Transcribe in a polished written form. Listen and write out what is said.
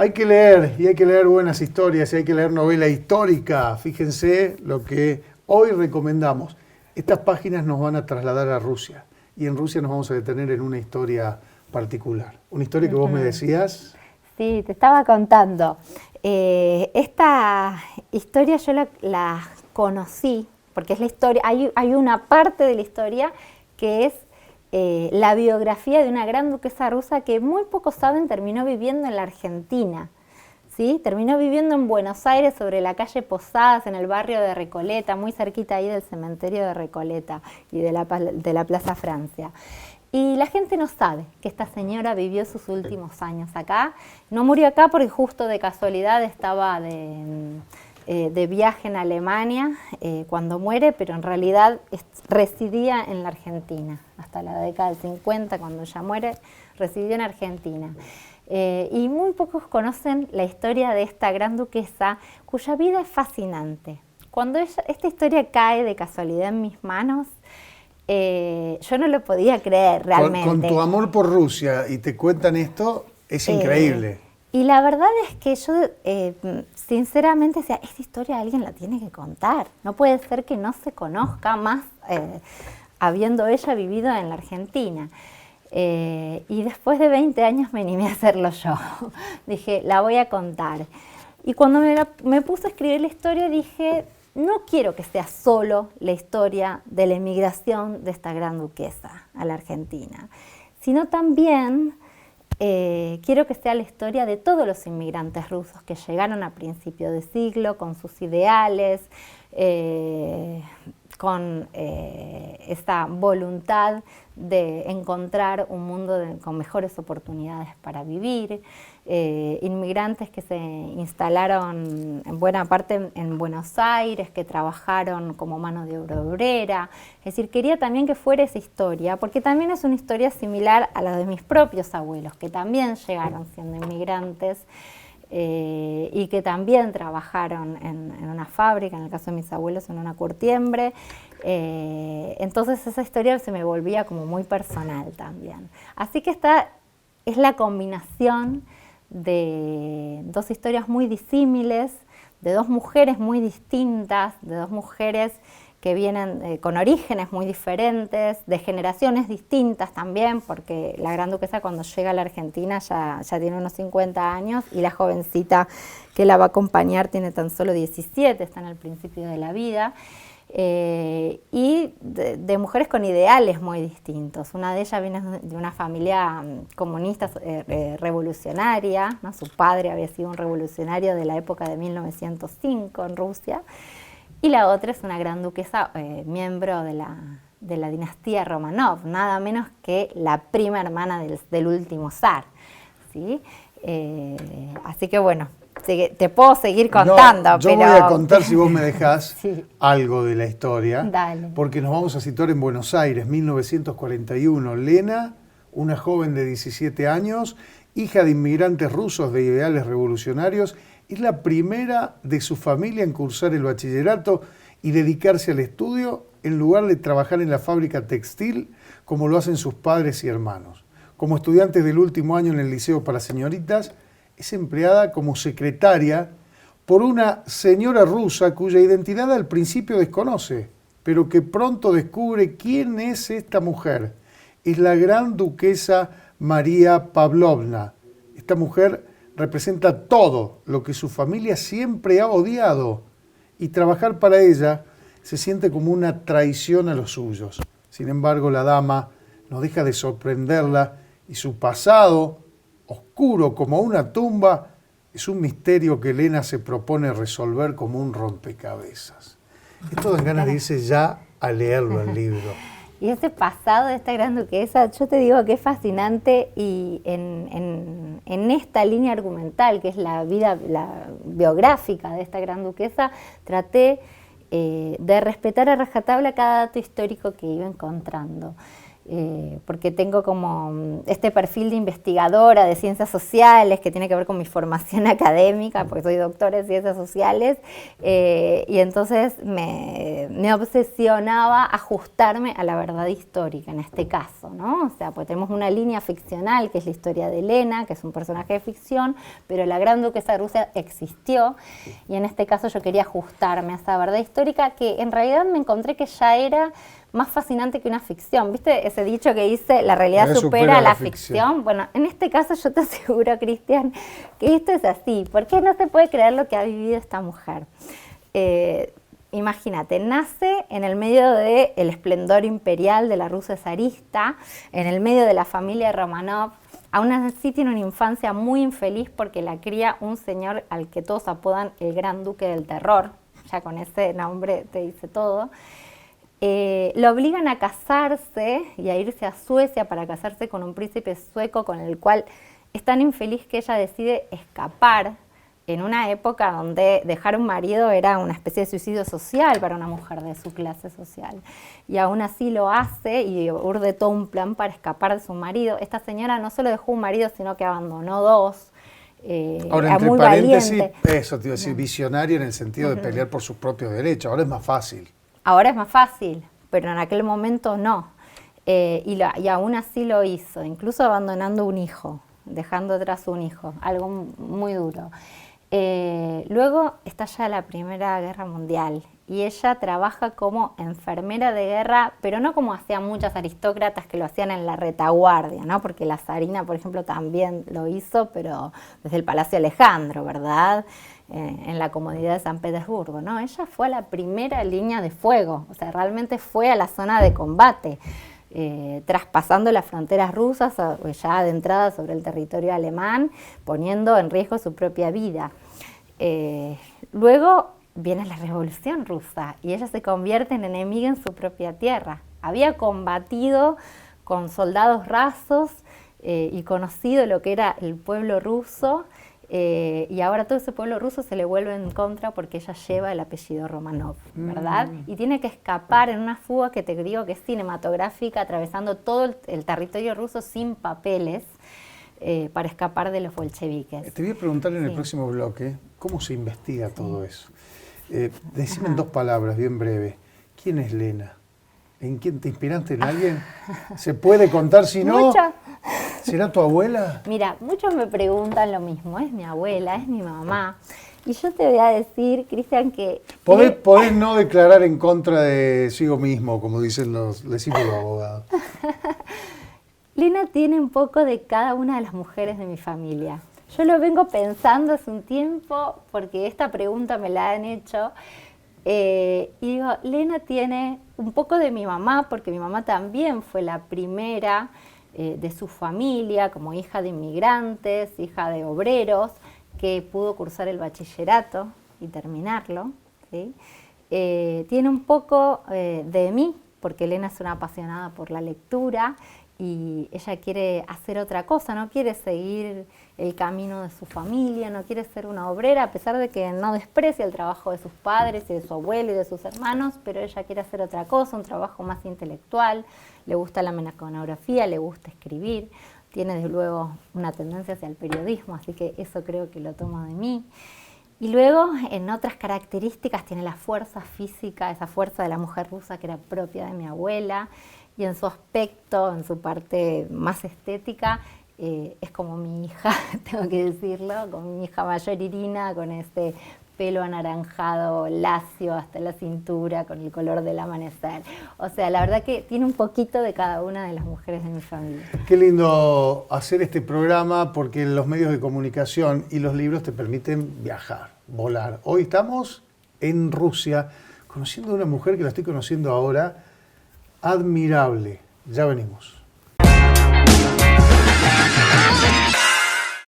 Hay que leer, y hay que leer buenas historias, y hay que leer novela histórica. Fíjense lo que hoy recomendamos. Estas páginas nos van a trasladar a Rusia, y en Rusia nos vamos a detener en una historia particular. Una historia que vos me decías. Sí, te estaba contando. Esta historia yo la conocí, porque es la historia, hay una parte de la historia que es la biografía de una gran duquesa rusa que muy pocos saben terminó viviendo en la Argentina. ¿Sí? Terminó viviendo en Buenos Aires, sobre la calle Posadas, en el barrio de Recoleta, muy cerquita ahí del cementerio de Recoleta y de la Plaza Francia. Y la gente no sabe que esta señora vivió sus últimos años acá. No murió acá porque justo de casualidad estaba de viaje en Alemania cuando muere, pero en realidad residía en la Argentina. Hasta la década del 50, cuando ella muere, residió en Argentina. Y muy pocos conocen la historia de esta gran duquesa, cuya vida es fascinante. Cuando esta historia cae de casualidad en mis manos, yo no lo podía creer realmente. Con tu amor por Rusia y te cuentan esto, es increíble. Y la verdad es que yo sinceramente decía, esta historia alguien la tiene que contar. No puede ser que no se conozca más habiendo ella vivido en la Argentina. Y después de 20 años me animé a hacerlo yo. Dije, la voy a contar. Y cuando me puse a escribir la historia dije, no quiero que sea solo la historia de la emigración de esta gran duquesa a la Argentina, sino también quiero que sea la historia de todos los inmigrantes rusos que llegaron a principios de siglo con sus ideales, con esta voluntad de encontrar un mundo con mejores oportunidades para vivir, inmigrantes que se instalaron en buena parte en Buenos Aires, que trabajaron como mano de obra obrera. Es decir, quería también que fuera esa historia, porque también es una historia similar a la de mis propios abuelos, que también llegaron siendo inmigrantes, y que también trabajaron en una fábrica, en el caso de mis abuelos en una curtiembre. Entonces esa historia se me volvía como muy personal también. Así que esta es la combinación de dos historias muy disímiles, de dos mujeres muy distintas, de dos mujeres que vienen con orígenes muy diferentes, de generaciones distintas también, porque la gran duquesa cuando llega a la Argentina ya tiene unos 50 años y la jovencita que la va a acompañar tiene tan solo 17, está en el principio de la vida, y de mujeres con ideales muy distintos. Una de ellas viene de una familia comunista revolucionaria, ¿no? Su padre había sido un revolucionario de la época de 1905 en Rusia, y la otra es una gran duquesa, miembro de la dinastía Romanov, nada menos que la prima hermana del último zar, ¿sí? Así que bueno, te puedo seguir contando. No, yo voy a contar, si vos me dejás, sí, algo de la historia. Dale. Porque nos vamos a situar en Buenos Aires, 1941. Lena, una joven de 17 años, hija de inmigrantes rusos de ideales revolucionarios, es la primera de su familia en cursar el bachillerato y dedicarse al estudio en lugar de trabajar en la fábrica textil como lo hacen sus padres y hermanos. Como estudiante del último año en el Liceo para Señoritas, es empleada como secretaria por una señora rusa cuya identidad al principio desconoce, pero que pronto descubre quién es esta mujer. Es la gran duquesa María Pavlovna. Esta mujer representa todo lo que su familia siempre ha odiado, y trabajar para ella se siente como una traición a los suyos. Sin embargo, la dama no deja de sorprenderla y su pasado, oscuro como una tumba, es un misterio que Elena se propone resolver como un rompecabezas. Esto dan ganas de irse ya a leerlo el libro. Y ese pasado de esta gran duquesa, yo te digo que es fascinante, y en esta línea argumental, que es la vida biográfica de esta gran duquesa, traté de respetar a rajatabla cada dato histórico que iba encontrando. porque tengo como este perfil de investigadora de ciencias sociales que tiene que ver con mi formación académica, porque soy doctora en ciencias sociales, y entonces me obsesionaba ajustarme a la verdad histórica en este caso, ¿no? O sea, pues tenemos una línea ficcional que es la historia de Elena, que es un personaje de ficción, pero la gran duquesa de Rusia existió, y en este caso yo quería ajustarme a esa verdad histórica que en realidad me encontré que ya era más fascinante que una ficción. ¿Viste ese dicho que dice, la realidad supera la ficción? Bueno, en este caso yo te aseguro, Cristian, que esto es así. ¿Por qué no se puede creer lo que ha vivido esta mujer? Imagínate, nace en el medio del esplendor imperial de la Rusia zarista, en el medio de la familia Romanov. Aún así tiene una infancia muy infeliz porque la cría un señor al que todos apodan el Gran Duque del Terror. Ya con ese nombre te dice todo. Lo obligan a casarse y a irse a Suecia para casarse con un príncipe sueco con el cual es tan infeliz que ella decide escapar en una época donde dejar un marido era una especie de suicidio social para una mujer de su clase social. Y aún así lo hace y urde todo un plan para escapar de su marido. Esta señora no solo dejó un marido, sino que abandonó dos. Ahora, entre paréntesis, eso te iba a decir, visionario en el sentido de pelear por sus propios derechos. Ahora es más fácil. Ahora es más fácil, pero en aquel momento no. Y aún así lo hizo, incluso abandonando un hijo, dejando atrás un hijo, algo muy duro. Luego estalla la Primera Guerra Mundial y ella trabaja como enfermera de guerra, pero no como hacían muchas aristócratas que lo hacían en la retaguardia, ¿no? Porque la zarina, por ejemplo, también lo hizo, pero desde el Palacio Alejandro, ¿verdad? En la comodidad de San Petersburgo, ¿no? Ella fue a la primera línea de fuego, o sea, realmente fue a la zona de combate, traspasando las fronteras rusas, ya de entrada sobre el territorio alemán, poniendo en riesgo su propia vida. Luego viene la Revolución Rusa y ella se convierte en enemiga en su propia tierra. Había combatido con soldados rasos y conocido lo que era el pueblo ruso, y ahora todo ese pueblo ruso se le vuelve en contra porque ella lleva el apellido Romanov, ¿verdad? Y tiene que escapar en una fuga que te digo que es cinematográfica, atravesando todo el territorio ruso sin papeles, para escapar de los bolcheviques. Te voy a preguntar en el próximo bloque, ¿cómo se investiga todo eso? Decime en 2 palabras, bien breve, ¿quién es Lena? ¿En quién te inspiraste? ¿En alguien? ¿Se puede contar si no? Mucho. ¿Será tu abuela? Mira, muchos me preguntan lo mismo, es mi abuela, es mi mamá. Y yo te voy a decir, Cristian, que... Podés no declarar en contra de sí mismo, como dicen decimos los abogados. Lena tiene un poco de cada una de las mujeres de mi familia. Yo lo vengo pensando hace un tiempo, porque esta pregunta me la han hecho, y digo, Lena tiene un poco de mi mamá, porque mi mamá también fue la primera de su familia, como hija de inmigrantes, hija de obreros, que pudo cursar el bachillerato y terminarlo, ¿sí? Tiene un poco de mí, porque Elena es una apasionada por la lectura y ella quiere hacer otra cosa, no quiere seguir el camino de su familia, no quiere ser una obrera, a pesar de que no desprecia el trabajo de sus padres y de su abuelo y de sus hermanos, pero ella quiere hacer otra cosa, un trabajo más intelectual, le gusta la mecanografía, le gusta escribir, tiene desde luego una tendencia hacia el periodismo, así que eso creo que lo tomo de mí. Y luego, en otras características, tiene la fuerza física, esa fuerza de la mujer rusa que era propia de mi abuela, y en su aspecto, en su parte más estética, es como mi hija, tengo que decirlo, como mi hija mayor Irina, con este pelo anaranjado, lacio hasta la cintura, con el color del amanecer. O sea, la verdad que tiene un poquito de cada una de las mujeres de mi familia. Qué lindo hacer este programa porque los medios de comunicación y los libros te permiten viajar, volar. Hoy estamos en Rusia, conociendo a una mujer que la estoy conociendo ahora, admirable. Ya venimos.